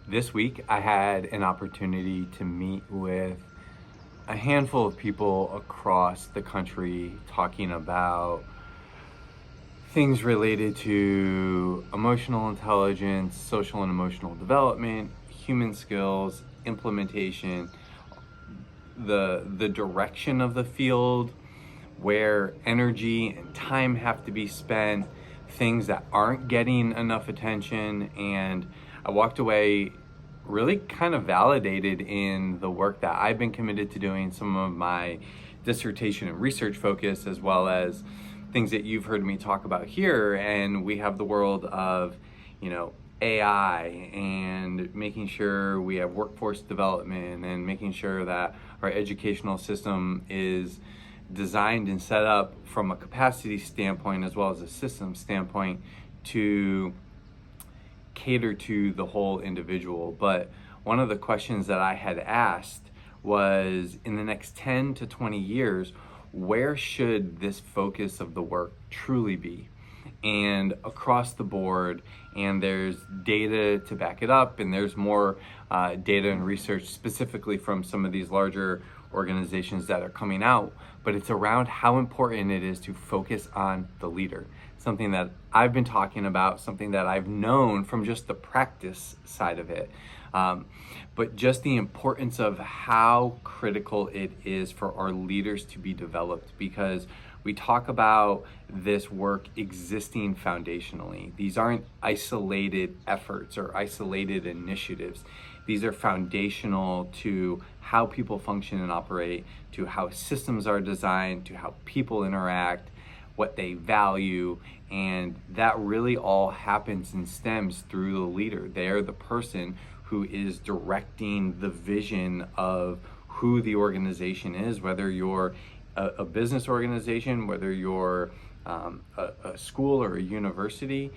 This week, I had an opportunity to meet with a handful of people across the country talking about things related to emotional intelligence, social and emotional development, human skills, implementation, the direction of the field, where energy and time have to be spent, things that aren't getting enough attention. And I walked away really kind of validated in the work that I've been committed to doing, some of my dissertation and research focus, as well as things that you've heard me talk about here. And we have the world of, AI, and making sure we have workforce development, and making sure that our educational system is designed and set up from a capacity standpoint as well as a system standpoint to cater to the whole individual. But one of the questions that I had asked was, in the next 10 to 20 years, where should this focus of the work truly be? And across the board, and there's data to back it up, and there's more data and research specifically from some of these larger organizations that are coming out, but it's around how important it is to focus on the leader. Something that I've been talking about, something that I've known from just the practice side of it, but just the importance of how critical it is for our leaders to be developed, because we talk about this work existing foundationally. These aren't isolated efforts or isolated initiatives. These are foundational to how people function and operate, to how systems are designed, to how people interact, what they value, and that really all happens and stems through the leader. They're the person who is directing the vision of who the organization is, whether you're a business organization, whether you're a school or a university,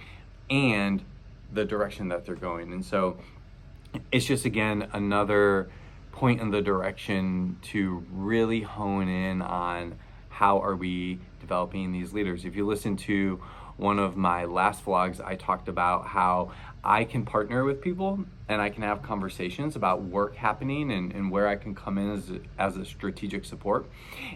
and the direction that they're going. And so it's just, again, another point in the direction to really hone in on how are we developing these leaders. If you listen to one of my last vlogs, I talked about how I can partner with people and I can have conversations about work happening and where I can come in as a strategic support.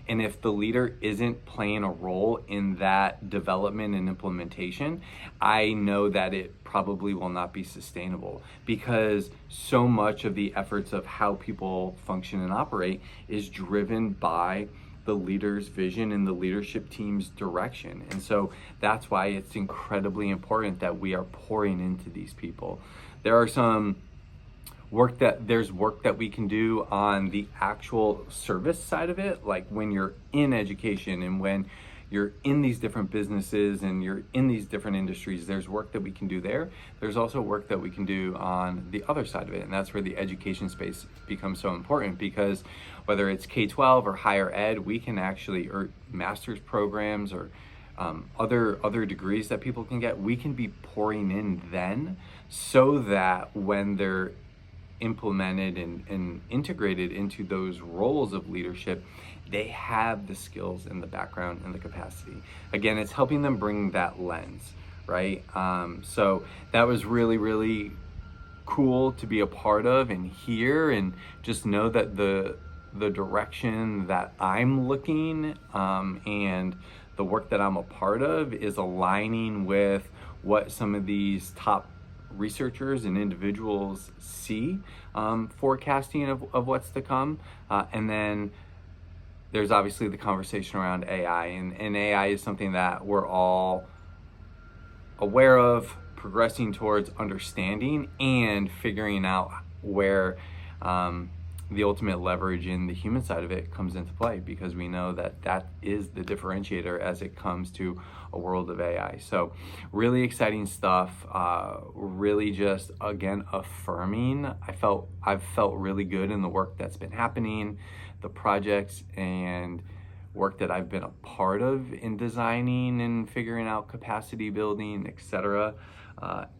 And if the leader isn't playing a role in that development and implementation, I know that it probably will not be sustainable, because so much of the efforts of how people function and operate is driven by the leader's vision and the leadership team's direction. And so that's why it's incredibly important that we are pouring into these people. There's work that we can do on the actual service side of it, like when you're in education and when you're in these different businesses and you're in these different industries. There's work that we can do there. There's also work that we can do on the other side of it, and that's where the education space becomes so important, because whether it's K-12 or higher ed, we can actually, or master's programs or other degrees that people can get, we can be pouring in then, so that when they're implemented and integrated into those roles of leadership, they have the skills and the background and the capacity. Again, it's helping them bring that lens, right? So that was really, really cool to be a part of and hear, and just know that the direction that I'm looking and the work that I'm a part of is aligning with what some of these top researchers and individuals see forecasting of what's to come. And then there's obviously the conversation around AI, and AI is something that we're all aware of, progressing towards understanding and figuring out where the ultimate leverage in the human side of it comes into play, because we know that that is the differentiator as it comes to a world of AI. So really exciting stuff, really just, again, affirming. I've felt really good in the work that's been happening, the projects and work that I've been a part of in designing and figuring out capacity building, etc.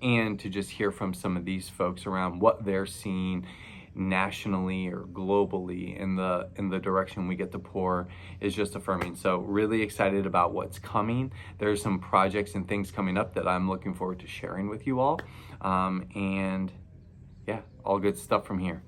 And to just hear from some of these folks around what they're seeing nationally or globally in the direction we get to pour is just affirming. So really excited about what's coming. There's some projects and things coming up that I'm looking forward to sharing with you all. And yeah, All good stuff from here.